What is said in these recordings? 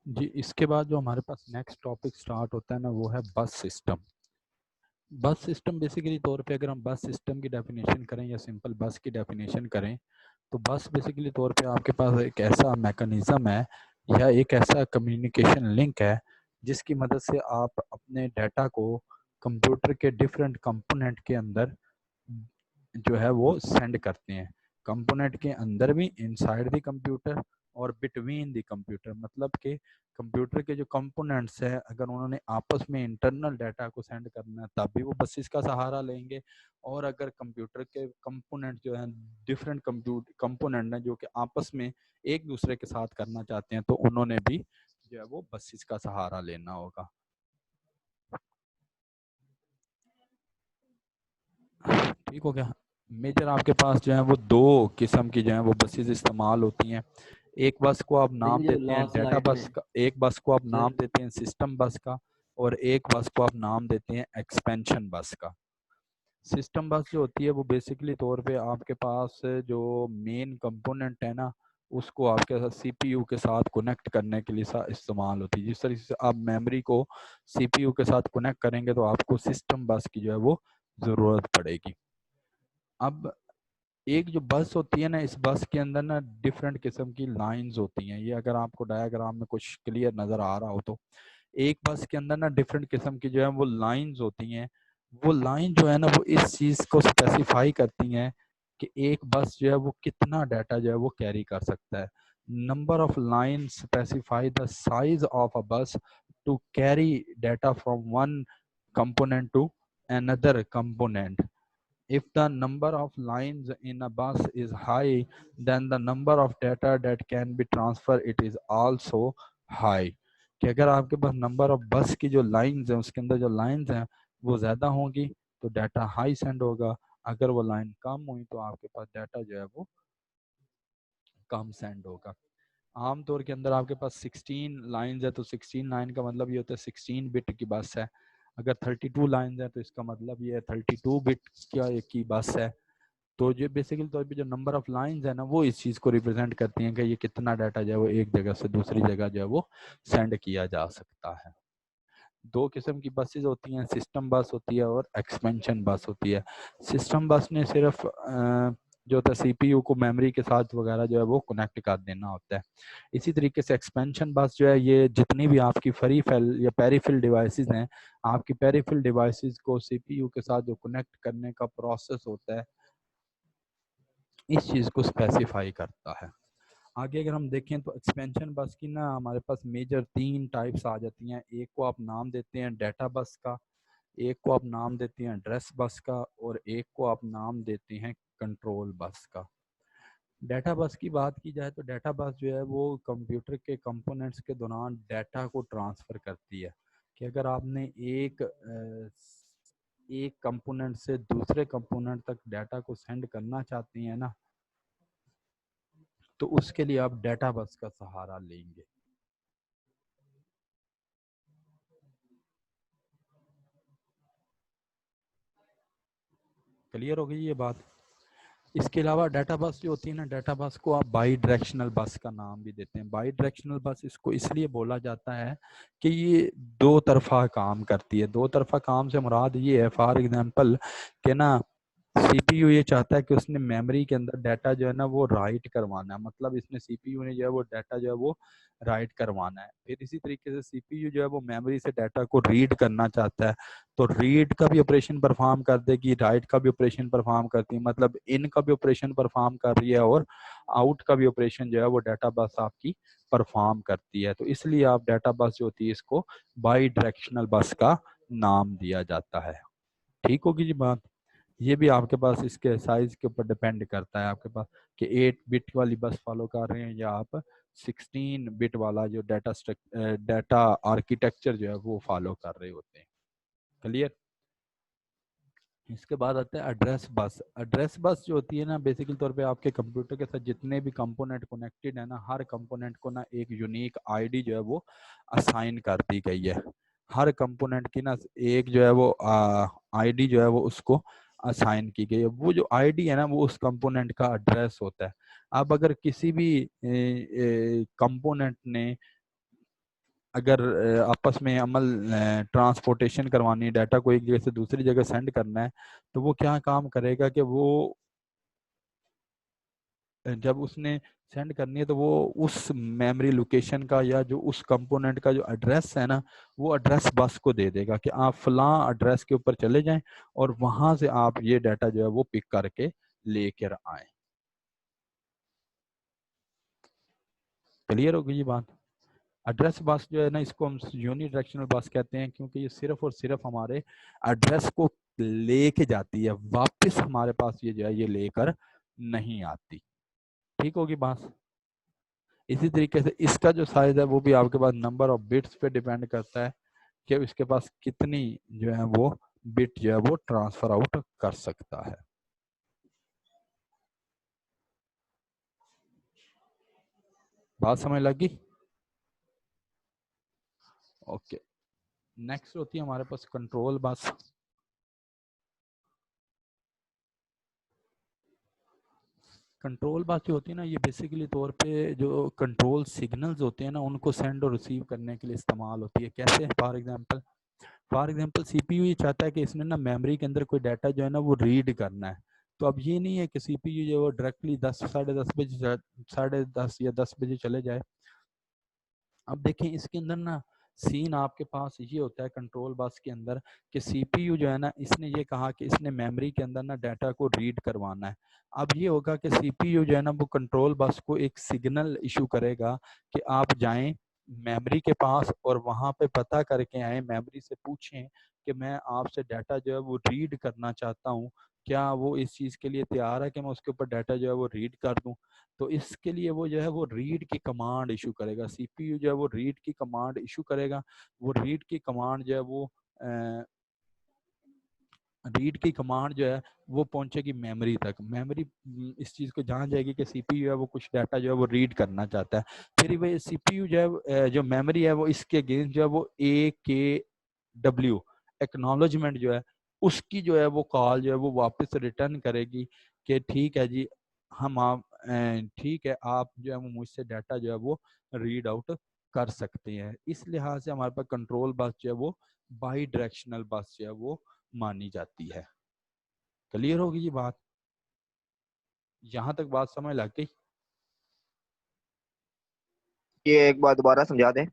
जी, इसके बाद जो हमारे पास नेक्स्ट टॉपिक स्टार्ट होता है ना, वो है बस सिस्टम। बस सिस्टम बेसिकली तौर पे अगर हम बस सिस्टम की डेफिनेशन करें या सिंपल बस की डेफिनेशन करें, तो बस बेसिकली तौर पे आपके पास एक ऐसा मैकेनिज्म है या एक ऐसा कम्युनिकेशन लिंक है जिसकी मदद से आप अपने डाटा को कंप्यूटर के डिफरेंट कंपोनेंट के अंदर जो है वो सेंड करते हैं। कंपोनेंट के अंदर भी, इनसाइड द कंप्यूटर और बिटवीन द कंप्यूटर, मतलब कि कंप्यूटर के जो कंपोनेंट्स हैं अगर उन्होंने आपस में इंटरनल डाटा को सेंड करना है तब भी वो बसेस का सहारा लेंगे। और अगर कंप्यूटर के कंपोनेंट जो हैं, डिफरेंट कंपोनेंट हैं जो कि आपस में एक दूसरे के साथ करना चाहते हैं, तो उन्होंने भी जो है वो बसेस का सहारा लेना होगा। ठीक हो गया। मेजर आपके पास जो है वो दो किस्म की जो है वो बसेस इस्तेमाल होती हैं। एक बस को आप नाम लेकिन जो देते हैं लास्ट डाटा स्लाइड बस में का, एक बस को आप नाम सर। देते हैं सिस्टम बस का, और एक बस को आप नाम देते हैं एक्सपेंशन बस का। सिस्टम बस जो होती है वो बेसिकली तौर पे आपके पास जो मेन कंपोनेंट है ना, उसको आपके साथ सीपीयू के साथ कनेक्ट करने के लिए इस्तेमाल होती है। जिस तरीके से आप मेमोरी को सीपीयू के साथ कनेक्ट करेंगे तो आपको सिस्टम बस की जो है वो ज़रूरत पड़ेगी। अब एक जो बस होती है ना, इस बस के अंदर ना डिफरेंट किस्म की लाइंस होती हैं। ये अगर आपको डायग्राम में कुछ क्लियर नज़र आ रहा हो तो एक बस के अंदर ना डिफरेंट किस्म की जो है वो लाइंस होती हैं। वो लाइन जो है ना वो इस चीज़ को स्पेसिफाई करती हैं कि एक बस जो है वो कितना डाटा जो है वो कैरी कर सकता है। Number of line specify the size of a bus to carry data from one component to another component. If the number of lines in a bus is high, then the number of data that can be transferred it is also high. कि अगर आपके पास number of बस की जो lines हैं उसके अंदर जो लाइंस हैं वो ज़्यादा होंगी तो डाटा हाई सेंड होगा। अगर वो लाइन कम हुई तो आपके पास डाटा जो है वो कम सेंड होगा। आमतौर के अंदर आपके पास 16 लाइंस है तो 16 लाइन का मतलब ये होता है 16 बिट की बस है। अगर 32 लाइंस है तो इसका मतलब ये है 32 बिट की बस है। तो जो बेसिकली तौर पे जो नंबर ऑफ लाइंस है ना वो इस चीज़ को रिप्रेजेंट करती हैं कि ये कितना डाटा जो है वो एक जगह से दूसरी जगह जो है वो सेंड किया जा सकता है। दो किस्म की बसेस होती हैं, सिस्टम बस होती है और एक्सपेंशन बस होती है। सिस्टम बस ने सिर्फ जो होता है सीपीयू को मेमोरी के साथ वगैरह जो है वो कनेक्ट कर देना होता है। इसी तरीके से एक्सपेंशन बस जो है ये जितनी भी आपकी फ्री फेल या पेरिफेरल डिवाइसेस हैं, आपकी पेरिफेरल डिवाइसेस को सीपीयू के साथ जो कनेक्ट करने का प्रोसेस होता है इस चीज़ को स्पेसिफाई करता है। आगे अगर हम देखें तो एक्सपेंशन बस की ना हमारे पास मेजर तीन टाइप्स आ जाती हैं। एक को आप नाम देते हैं डाटा बस का, एक को आप नाम देते हैं एड्रेस बस का, और एक को आप नाम देते हैं कंट्रोल बस का। डाटा बस की बात की जाए तो डाटा बस जो है वो कंप्यूटर के कंपोनेंट्स के दौरान डाटा को ट्रांसफ़र करती है। कि अगर आपने एक कंपोनेंट से दूसरे कंपोनेंट तक डाटा को सेंड करना चाहते हैं ना, तो उसके लिए आप डाटा बस का सहारा लेंगे। क्लियर हो गई ये बात। इसके अलावा डाटा बस जो होती है ना, डाटा बस को आप बाई डायरेक्शनल बस का नाम भी देते हैं। बाई डायरेक्शनल बस इसको इसलिए बोला जाता है कि ये दो तरफा काम करती है। दो तरफा काम से मुराद ये है, फॉर एग्जांपल कि ना सीपीयू ये चाहता है कि उसने मेमोरी के अंदर डाटा जो है ना वो राइट करवाना है, मतलब इसने सीपीयू ने जो है वो डाटा जो है वो राइट करवाना है। फिर इसी तरीके से सीपीयू जो है वो मेमोरी से डाटा को रीड करना चाहता है, तो रीड का भी ऑपरेशन परफॉर्म कर देगी, राइट का भी ऑपरेशन परफॉर्म करती है, मतलब इन का भी ऑपरेशन परफॉर्म कर रही है और आउट का भी ऑपरेशन जो है वो डाटा बस आपकी परफॉर्म करती है। तो इसलिए आप डाटा बस जो होती है इसको बाई डायरेक्शनल बस का नाम दिया जाता है। ठीक होगी जी बात। ये भी आपके पास इसके साइज के ऊपर डिपेंड करता है आपके पास कि 8 बिट वाली बस फॉलो कर रहे हैं या आप 16 बिट वाला जो डाटा आर्किटेक्चर जो है वो फॉलो कर रहे होते हैं। क्लियर। इसके बाद आता है एड्रेस बस। एड्रेस बस जो होती है ना बेसिकली तौर पे आपके कंप्यूटर के साथ जितने भी कंपोनेंट कनेक्टेड है ना, हर कंपोनेंट को ना एक यूनिक आईडी जो है वो असाइन कर दी गई है। हर कंपोनेंट की ना एक जो है वो आईडी जो है वो उसको असाइन की गई है। वो जो आईडी है ना वो उस कंपोनेंट का एड्रेस होता है। अब अगर किसी भी कंपोनेंट ने अगर आपस में अमल ट्रांसपोर्टेशन करवानी है, डाटा को एक जगह से दूसरी जगह सेंड करना है, तो वो क्या काम करेगा कि वो जब उसने सेंड करनी है तो वो उस मेमोरी लोकेशन का या जो उस कंपोनेंट का जो एड्रेस है ना, वो एड्रेस बस को दे देगा कि आप फलां एड्रेस के ऊपर चले जाएं और वहां से आप ये डाटा जो है वो पिक करके लेकर आए। क्लियर होगी ये बात? एड्रेस बस जो है ना, इसको हम यूनिडायरेक्शनल बस कहते हैं क्योंकि ये सिर्फ और सिर्फ हमारे एड्रेस को लेके जाती है, वापस हमारे पास ये जो है ये लेकर नहीं आती। ठीक होगी बात? इसी तरीके से इसका जो साइज है वो भी आपके पास नंबर ऑफ बिट्स पे डिपेंड करता है कि इसके पास कितनी जो है वो बिट जो है वो ट्रांसफर आउट कर सकता है। बात समझ लगी? ओके, नेक्स्ट होती है हमारे पास कंट्रोल बस। कंट्रोल बस जो होती है ना, ये बेसिकली तौर पे जो कंट्रोल सिग्नल्स होते हैं ना, उनको सेंड और रिसीव करने के लिए इस्तेमाल होती है। कैसे? फॉर एग्जांपल सीपीयू ये चाहता है कि इसने ना मेमोरी के अंदर कोई डाटा जो है ना वो रीड करना है। तो अब ये नहीं है कि सीपीयू जो है वो डायरेक्टली 10 10:30 बजे 10:30 या 10 बजे चले जाए। अब देखें इसके अंदर ना सीन आपके पास ये होता है कंट्रोल बस के अंदर कि सीपीयू जो है ना, इसने ये कहा कि इसने मेमोरी के अंदर ना डाटा को रीड करवाना है। अब ये होगा कि सीपीयू जो है ना वो कंट्रोल बस को एक सिग्नल इशू करेगा कि आप जाएं मेमोरी के पास और वहां पे पता करके आए, मेमोरी से पूछें कि मैं आपसे डाटा जो है वो रीड करना चाहता हूँ, क्या वो इस चीज़ के लिए तैयार है कि मैं उसके ऊपर डाटा जो है वो रीड कर दूं। तो इसके लिए वो जो है वो रीड की कमांड इशू करेगा, सीपीयू जो है वो रीड की कमांड इशू करेगा। वो रीड की कमांड जो है वो रीड की कमांड जो है वो पहुंचेगी मेमोरी तक। मेमोरी इस चीज़ को जान जाएगी कि सीपीयू है वो कुछ डाटा जो है वो रीड करना चाहता है। फिर वो सीपीयू जो है जो मेमोरी है वो इसके अगेंस्ट जो है वो AKW एक्नॉलेजमेंट जो है उसकी जो है वो कॉल जो है वो वापस रिटर्न करेगी कि ठीक है जी, हम आप ठीक है, आप जो है वो मुझसे डाटा जो है वो रीड आउट कर सकते हैं। इस लिहाज से हमारे पास कंट्रोल बस जो है वो बाई डायरेक्शनल बस जो है वो मानी जाती है। क्लियर होगी ये बात? यहां तक बात समझ लग गई? ये एक बार दोबारा समझा दें।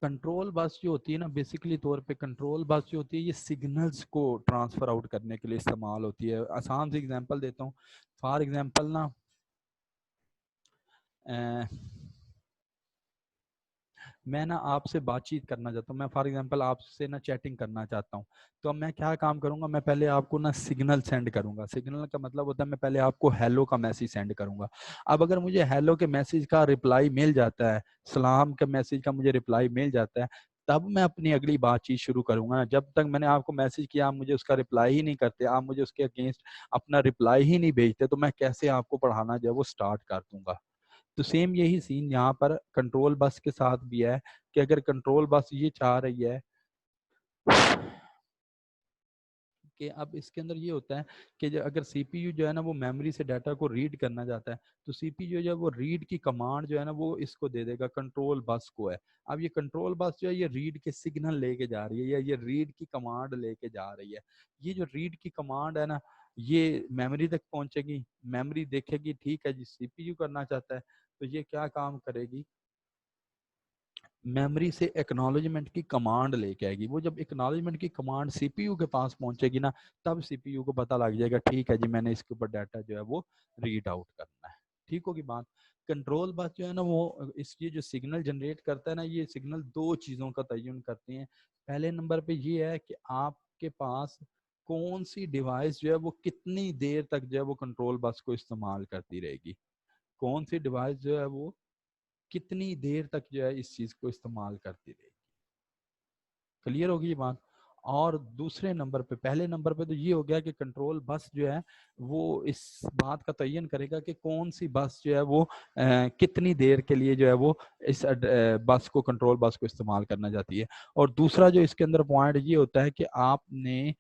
कंट्रोल बस जो होती है ना, बेसिकली तौर पे कंट्रोल बस जो होती है ये सिग्नल्स को ट्रांसफर आउट करने के लिए इस्तेमाल होती है। आसान से एग्जांपल देता हूँ। फॉर एग्जांपल ना अ, मैं ना आपसे बातचीत करना चाहता हूँ, मैं फॉर एग्जांपल आपसे ना चैटिंग करना चाहता हूँ। तो अब मैं क्या काम करूंगा, मैं पहले आपको ना सिग्नल सेंड करूंगा। सिग्नल का मतलब होता है मैं पहले आपको हेलो का मैसेज सेंड करूंगा। अब अगर मुझे हेलो के मैसेज का रिप्लाई मिल जाता है, सलाम के मैसेज का मुझे रिप्लाई मिल जाता है, तब मैं अपनी अगली बातचीत शुरू करूंगा ना। जब तक मैंने आपको मैसेज किया आप मुझे उसका रिप्लाई ही नहीं करते, आप मुझे उसके अगेंस्ट अपना रिप्लाई ही नहीं भेजते, तो मैं कैसे आपको पढ़ाना जो है वो स्टार्ट कर दूंगा। तो सेम यही सीन यहाँ पर कंट्रोल बस के साथ भी है कि अगर कंट्रोल बस ये चाह रही है कि अब इसके अंदर ये होता है कि अगर सीपीयू जो है ना वो मेमोरी से डाटा को रीड करना चाहता है, तो सीपीयू जो है वो रीड की कमांड जो है ना वो इसको दे देगा, कंट्रोल बस को है। अब ये कंट्रोल बस जो है ये रीड के सिग्नल लेके जा रही है या ये रीड की कमांड लेके जा रही है। ये जो रीड की कमांड है ना, ये मेमोरी तक पहुंचेगी, मेमोरी देखेगी ठीक है जी सीपीयू करना चाहता है, तो ये क्या काम करेगी, मेमोरी से एक्नॉलेजमेंट की कमांड लेके आएगी। वो जब एक्नॉलेजमेंट की कमांड सीपीयू के पास पहुंचेगी ना, तब सीपीयू को पता लग जाएगा ठीक है जी मैंने इसके ऊपर डाटा जो है वो रीड आउट करना है। ठीक होगी बात? कंट्रोल बस जो है ना वो इस ये जो सिग्नल जनरेट करता है ना, ये सिग्नल दो चीज़ों का तयन करती हैं। पहले नंबर पे ये है कि आपके पास कौन सी डिवाइस जो है वो कितनी देर तक जो है वो कंट्रोल बस को इस्तेमाल करती रहेगी, कौन सी डिवाइस जो है वो कितनी देर तक जो है इस चीज को इस्तेमाल करती रहेगी। क्लियर होगी ये बात? और दूसरे नंबर पे, पहले नंबर पे तो ये हो गया कि कंट्रोल बस जो है वो इस बात का तयन करेगा कि कौन सी बस जो है वो कितनी देर के लिए जो है वो इस बस को, कंट्रोल बस को इस्तेमाल करना चाहती है। और दूसरा जो इसके अंदर पॉइंट ये होता है कि आपने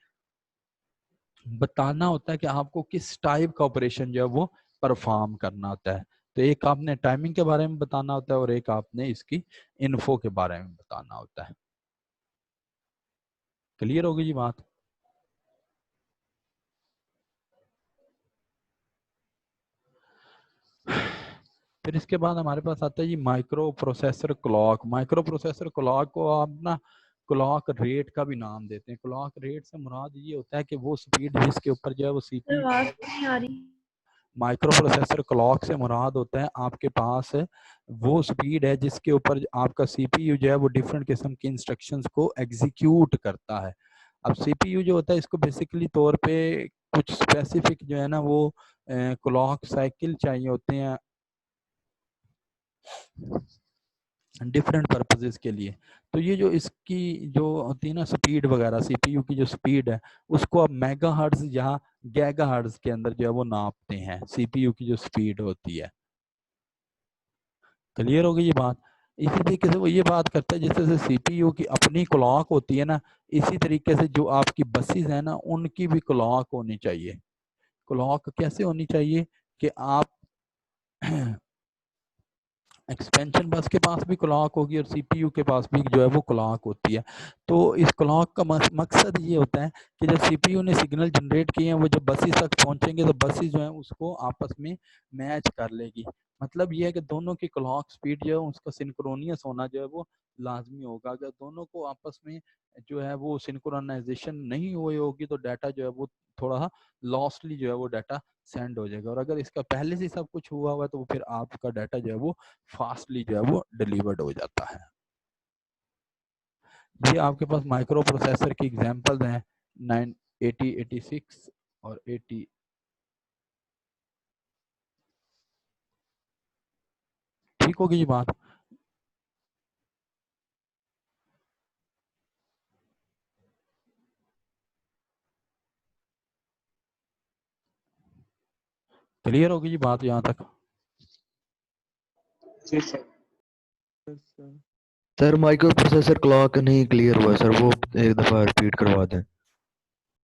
बताना होता है कि आपको किस टाइप का ऑपरेशन जो है वो परफॉर्म करना होता है। तो एक आपने टाइमिंग के बारे में बताना होता है और एक आपने इसकी इन्फो के बारे में बताना होता है। क्लियर होगी जी बात? फिर इसके बाद हमारे पास आता है जी microprocessor clock. Microprocessor clock को आप ना क्लॉक रेट का भी नाम देते हैं। क्लॉक रेट से मुराद ये होता है कि वो स्पीड जिसके ऊपर जो है वो सीपीयू, नहीं आ रही। माइक्रो प्रोसेसर क्लॉक से मुराद होता है आपके पास वो स्पीड है जिसके ऊपर आपका सीपीयू जो है वो डिफरेंट किस्म की इंस्ट्रक्शंस को एग्जीक्यूट करता है। अब सीपीयू जो होता है इसको बेसिकली तौर पे कुछ स्पेसिफिक जो है ना वो क्लॉक साइकिल चाहिए होते हैं डिफरेंट पर्पजेस के लिए। तो ये जो इसकी जो होती है ना स्पीड वगैरह, सीपीयू की जो स्पीड है उसको आप मेगाहर्ट्ज या गीगाहर्ट्ज के अंदर जो है वो नापते हैं, सीपीयू की जो स्पीड होती है। क्लियर हो गई ये बात? इसी तरीके से वो ये बात करता है जैसे जैसे सीपीयू की अपनी क्लॉक होती है ना, इसी तरीके से जो आपकी बसेस है ना उनकी भी क्लॉक होनी चाहिए। क्लॉक कैसे होनी चाहिए कि आप एक्सपेंशन बस के पास भी क्लॉक होगी और सीपीयू के पास भी जो है वो क्लॉक होती है। तो इस क्लॉक का मकसद ये होता है कि जब सीपीयू ने सिग्नल जनरेट किए हैं वो जब बसेस तक पहुंचेंगे तो बसेस जो है उसको आपस में मैच कर लेगी। मतलब ये है कि दोनों की क्लॉक स्पीड जो है उसका सिंक्रोनियस होना जो है वो लाजमी होगा। अगर दोनों को आपस में जो है वो सिंक्रोनाइजेशन नहीं हुई होगी तो डाटा जो है वो थोड़ा लॉस्टली जो है वो डाटा सेंड हो जाएगा। और अगर इसका पहले से सब कुछ हुआ हुआ तो फिर आपका डाटा जो है वो फास्टली जो है वो डिलीवर्ड हो जाता है। ये आपके पास माइक्रो प्रोसेसर की एग्जांपल्स हैं 980, 86 और 80। ठीक होगी ये बात? क्लियर होगी जी बात यहाँ तक? सर माइक्रो प्रोसेसर क्लॉक नहीं क्लियर हुआ सर, वो एक दफा रिपीट करवा दें।